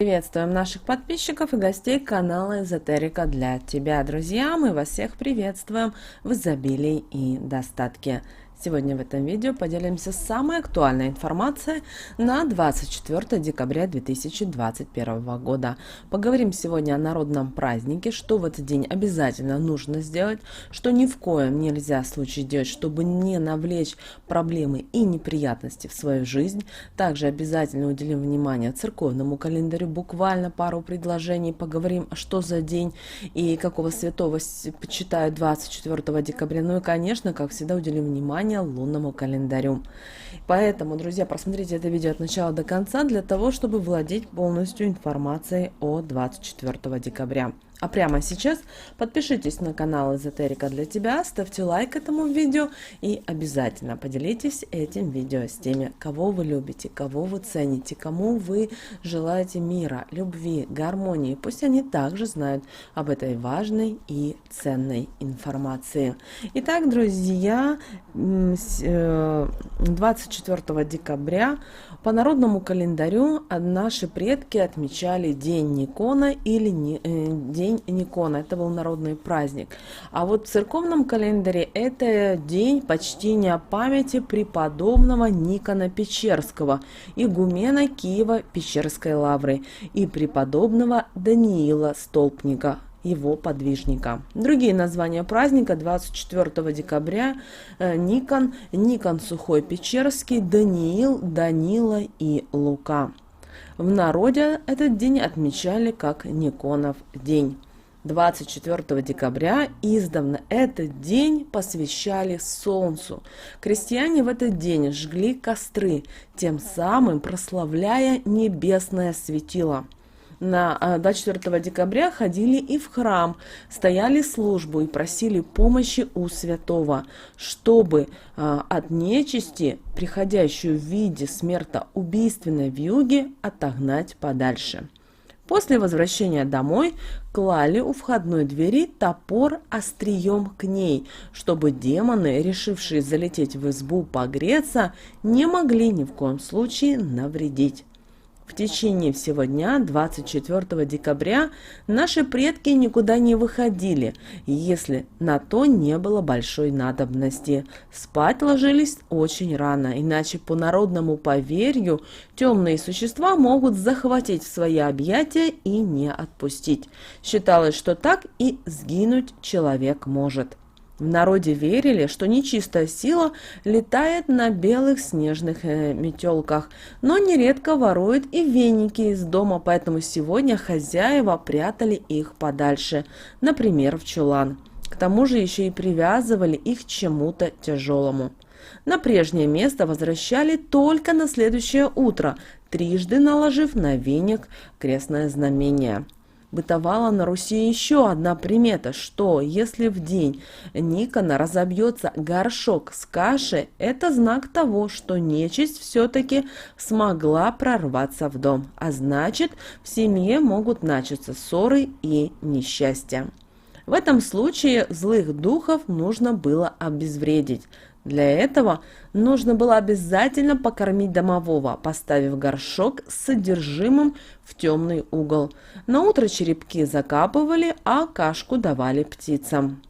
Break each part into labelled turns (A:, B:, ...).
A: Приветствуем наших подписчиков и гостей канала Эзотерика для тебя, друзья! Мы вас всех приветствуем в изобилии и достатке. Сегодня в этом видео поделимся самой актуальной информацией на 24 декабря 2021 года. Поговорим сегодня о народном празднике, что в этот день обязательно нужно сделать, что ни в коем нельзя случае делать, чтобы не навлечь проблемы и неприятности в свою жизнь. Также обязательно уделим внимание церковному календарю, буквально пару предложений, поговорим, что за день и какого святого почитают 24 декабря. Ну и, конечно, как всегда, уделим внимание лунному календарю. Поэтому, друзья, просмотрите это видео от начала до конца для того, чтобы владеть полностью информацией о 24 декабря. А прямо сейчас подпишитесь на канал Эзотерика для тебя, ставьте лайк этому видео и обязательно поделитесь этим видео с теми, кого вы любите, кого вы цените, кому вы желаете мира, любви, гармонии. Пусть они также знают об этой важной и ценной информации. Итак, друзья, 24 декабря по народному календарю наши предки отмечали День Никона или День Никона. Это был народный праздник. А вот в церковном календаре это день почтения памяти преподобного Никона Печерского, игумена Киево-Печерской лавры, и преподобного Даниила Столпника, его подвижника. Другие названия праздника: 24 декабря Никон, Никон Сухой Печерский, Даниил, Данила и Лука. В народе этот день отмечали как Никонов день. 24 декабря издавна этот день посвящали солнцу. Крестьяне в этот день жгли костры, тем самым прославляя небесное светило. На 24 декабря ходили и в храм, стояли службу и просили помощи у святого, чтобы от нечисти, приходящую в виде смертоубийственной вьюги, отогнать подальше. После возвращения домой клали у входной двери топор острием к ней, чтобы демоны, решившие залететь в избу погреться, не могли ни в коем случае навредить. В течение всего дня, 24 декабря, наши предки никуда не выходили, если на то не было большой надобности. Спать ложились очень рано, иначе по народному поверью темные существа могут захватить в свои объятия и не отпустить. Считалось, что так и сгинуть человек может. В народе верили, что нечистая сила летает на белых снежных метелках, но нередко ворует и веники из дома, поэтому сегодня хозяева прятали их подальше, например, в чулан. К тому же еще и привязывали их к чему-то тяжелому. На прежнее место возвращали только на следующее утро, трижды наложив на веник крестное знамение. Бытовала на Руси еще одна примета, что если в день Никона разобьется горшок с кашей, это знак того, что нечисть все-таки смогла прорваться в дом, а значит, в семье могут начаться ссоры и несчастья. В этом случае злых духов нужно было обезвредить. Для этого нужно было обязательно покормить домового, поставив горшок с содержимым в темный угол. На утро черепки закапывали, а кашку давали птицам.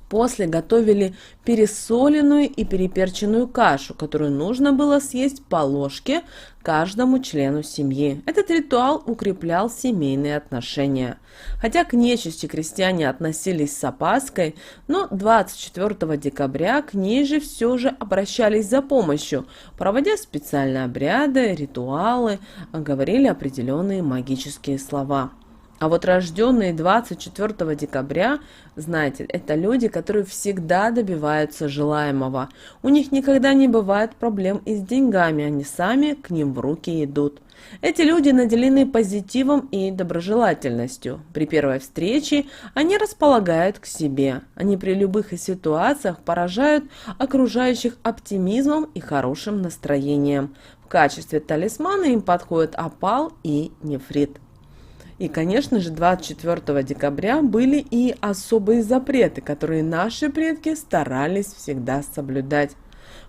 A: После готовили пересоленную и переперченную кашу, которую нужно было съесть по ложке каждому члену семьи. Этот ритуал укреплял семейные отношения. Хотя к нечисти крестьяне относились с опаской, но 24 декабря к ней же все же обращались за помощью, проводя специальные обряды, ритуалы, говорили определенные магические слова. А вот рожденные 24 декабря, знаете, это люди, которые всегда добиваются желаемого. У них никогда не бывает проблем и с деньгами, они сами к ним в руки идут. Эти люди наделены позитивом и доброжелательностью. При первой встрече они располагают к себе. Они при любых ситуациях поражают окружающих оптимизмом и хорошим настроением. В качестве талисмана им подходят опал и нефрит. И, конечно же, 24 декабря были и особые запреты, которые наши предки старались всегда соблюдать.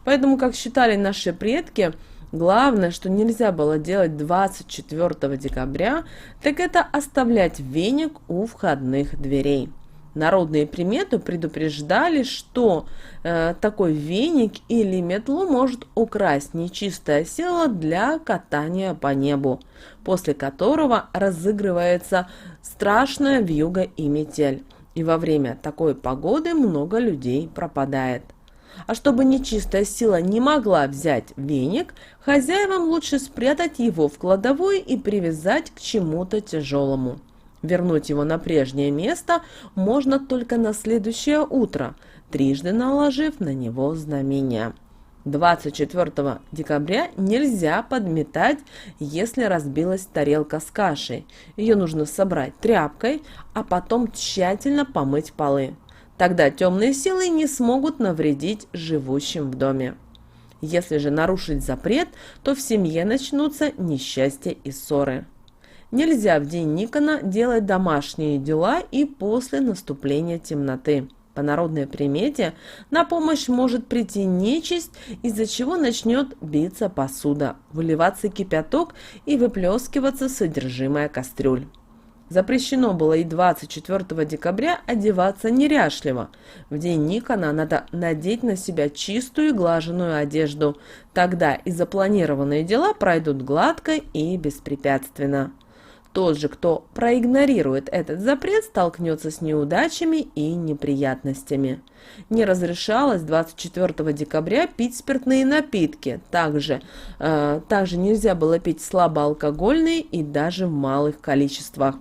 A: Поэтому, как считали наши предки, Главное, что нельзя было делать 24 декабря, так это оставлять веник у входных дверей. Народные приметы предупреждали, что такой веник или метлу может украсть нечистая сила для катания по небу, после которого разыгрывается страшная вьюга и метель. И во время такой погоды много людей пропадает. А чтобы нечистая сила не могла взять веник, хозяевам лучше спрятать его в кладовой и привязать к чему-то тяжелому. Вернуть его на прежнее место можно только на следующее утро, трижды наложив на него знамения. 24 декабря нельзя подметать, если разбилась тарелка с кашей. Ее нужно собрать тряпкой, а потом тщательно помыть полы. Тогда темные силы не смогут навредить живущим в доме. Если же нарушить запрет, то в семье начнутся несчастья и ссоры. Нельзя в день Никона делать домашние дела и после наступления темноты. По народной примете на помощь может прийти нечисть, из-за чего начнет биться посуда, выливаться кипяток и выплескиваться содержимое кастрюль. Запрещено было и 24 декабря одеваться неряшливо. В день Никона надо надеть на себя чистую и глаженную одежду. Тогда и запланированные дела пройдут гладко и беспрепятственно. Тот же, кто проигнорирует этот запрет, столкнется с неудачами и неприятностями. Не разрешалось 24 декабря пить спиртные напитки. Также нельзя было пить слабоалкогольные и даже в малых количествах.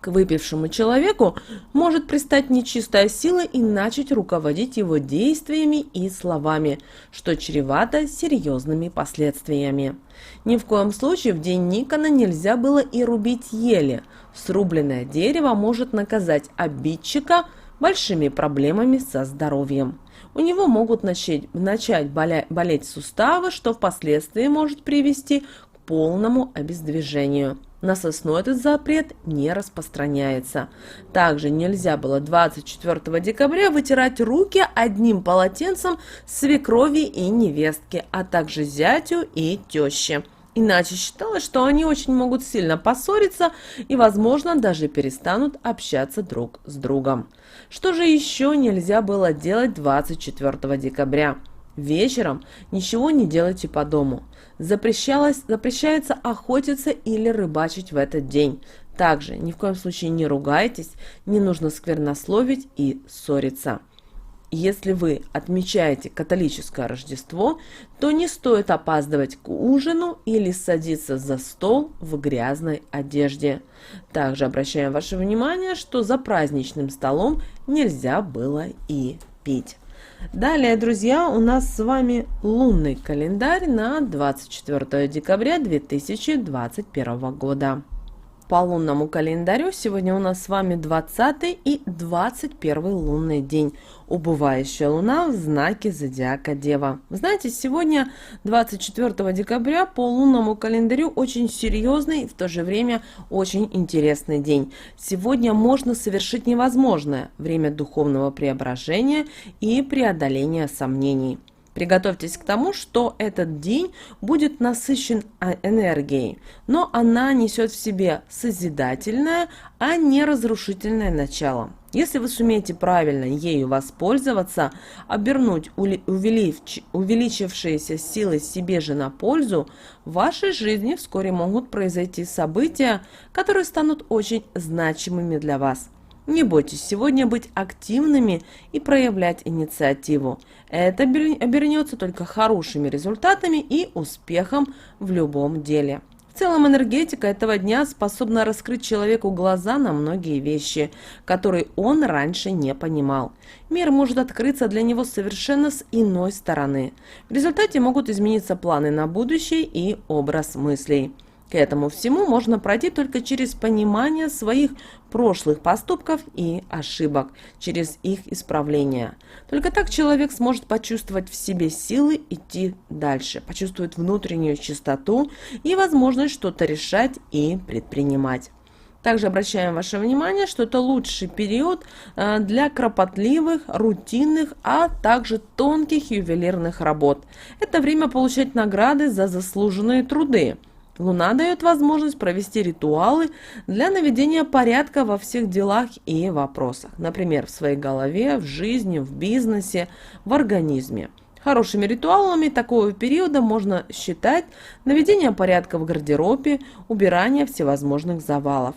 A: К выпившему человеку может пристать нечистая сила и начать руководить его действиями и словами, что чревато серьезными последствиями. Ни в коем случае в день Никона нельзя было и рубить ели. Срубленное дерево может наказать обидчика большими проблемами со здоровьем. У него могут начать болеть суставы, что впоследствии может привести к полному обездвижению. На сосну этот запрет не распространяется. Также нельзя было 24 декабря вытирать руки одним полотенцем свекрови и невестки, а также зятю и теще. Иначе считалось, что они очень могут сильно поссориться и, возможно, даже перестанут общаться друг с другом. Что же еще нельзя было делать 24 декабря? Вечером ничего не делайте по дому. Запрещается охотиться или рыбачить в этот день. Также ни в коем случае не ругайтесь, не нужно сквернословить и ссориться. Если вы отмечаете католическое Рождество, то не стоит опаздывать к ужину или садиться за стол в грязной одежде. Также обращаем ваше внимание, что за праздничным столом нельзя было и пить. Далее, друзья, у нас с вами лунный календарь на 24 декабря 2021 года. По лунному календарю сегодня у нас с вами 20 и 21 лунный день. Убывающая луна в знаке зодиака Дева. Вы знаете, сегодня 24 декабря по лунному календарю очень серьезный и в то же время очень интересный день. Сегодня можно совершить невозможное – время духовного преображения и преодоления сомнений. Приготовьтесь к тому, что этот день будет насыщен энергией, но она несет в себе созидательное, а не разрушительное начало. Если вы сумеете правильно ею воспользоваться, обернуть увеличившиеся силы себе же на пользу, в вашей жизни вскоре могут произойти события, которые станут очень значимыми для вас. Не бойтесь сегодня быть активными и проявлять инициативу. Это обернется только хорошими результатами и успехом в любом деле. В целом энергетика этого дня способна раскрыть человеку глаза на многие вещи, которые он раньше не понимал. Мир может открыться для него совершенно с иной стороны. В результате могут измениться планы на будущее и образ мыслей. К этому всему можно пройти только через понимание своих прошлых поступков и ошибок, через их исправление. Только так человек сможет почувствовать в себе силы идти дальше, почувствует внутреннюю чистоту и возможность что-то решать и предпринимать. Также обращаем ваше внимание, что это лучший период для кропотливых, рутинных, а также тонких ювелирных работ. Это время получать награды за заслуженные труды. Луна дает возможность провести ритуалы для наведения порядка во всех делах и вопросах. Например, в своей голове, в жизни, в бизнесе, в организме. Хорошими ритуалами такого периода можно считать наведение порядка в гардеробе, убирание всевозможных завалов.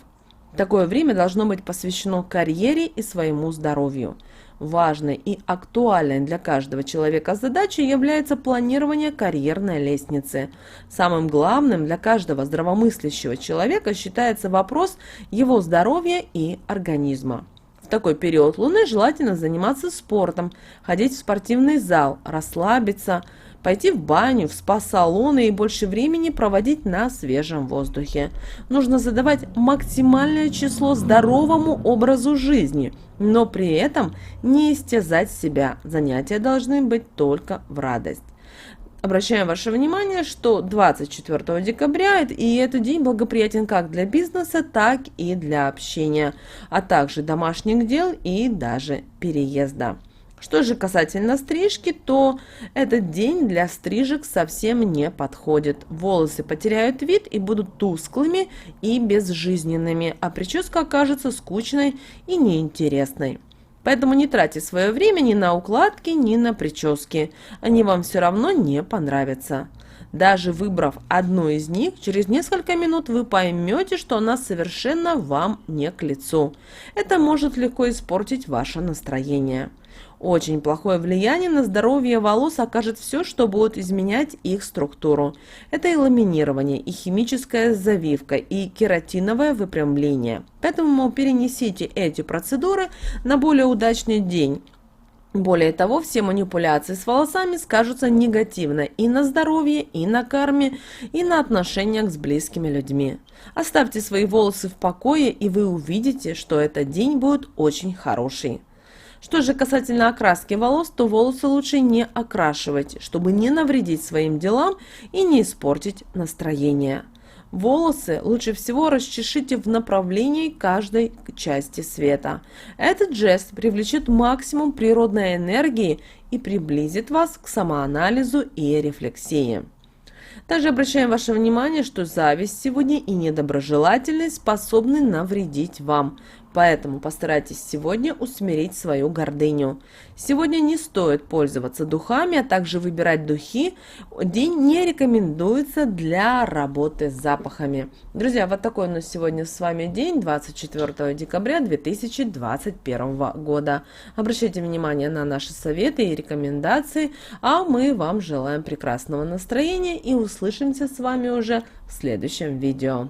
A: Такое время должно быть посвящено карьере и своему здоровью. Важной и актуальной для каждого человека задачей является планирование карьерной лестницы. Самым главным для каждого здравомыслящего человека считается вопрос его здоровья и организма. В такой период Луны желательно заниматься спортом, ходить в спортивный зал, расслабиться, пойти в баню, в спа-салоны и больше времени проводить на свежем воздухе. Нужно задавать максимальное число здоровому образу жизни, но при этом не истязать себя. Занятия должны быть только в радость. Обращаем ваше внимание, что 24 декабря и этот день благоприятен как для бизнеса, так и для общения, а также домашних дел и даже переезда. Что же касательно стрижки, то этот день для стрижек совсем не подходит. Волосы потеряют вид и будут тусклыми и безжизненными, а прическа окажется скучной и неинтересной. Поэтому не тратьте свое время ни на укладки, ни на прически. Они вам все равно не понравятся. Даже выбрав одну из них, через несколько минут вы поймете, что она совершенно вам не к лицу. Это может легко испортить ваше настроение. Очень плохое влияние на здоровье волос окажет все, что будет изменять их структуру. Это и ламинирование, и химическая завивка, и кератиновое выпрямление. Поэтому перенесите эти процедуры на более удачный день. Более того, все манипуляции с волосами скажутся негативно и на здоровье, и на карме, и на отношениях с близкими людьми. Оставьте свои волосы в покое, и вы увидите, что этот день будет очень хороший. Что же касательно окраски волос, то волосы лучше не окрашивать, чтобы не навредить своим делам и не испортить настроение. Волосы лучше всего расчешите в направлении каждой части света. Этот жест привлечет максимум природной энергии и приблизит вас к самоанализу и рефлексии. Также обращаем ваше внимание, что зависть сегодня и недоброжелательность способны навредить вам. Поэтому постарайтесь сегодня усмирить свою гордыню. Сегодня не стоит пользоваться духами, а также выбирать духи. День не рекомендуется для работы с запахами. Друзья, вот такой у нас сегодня с вами день, 24 декабря 2021 года. Обращайте внимание на наши советы и рекомендации, а мы вам желаем прекрасного настроения и услышимся с вами уже в следующем видео.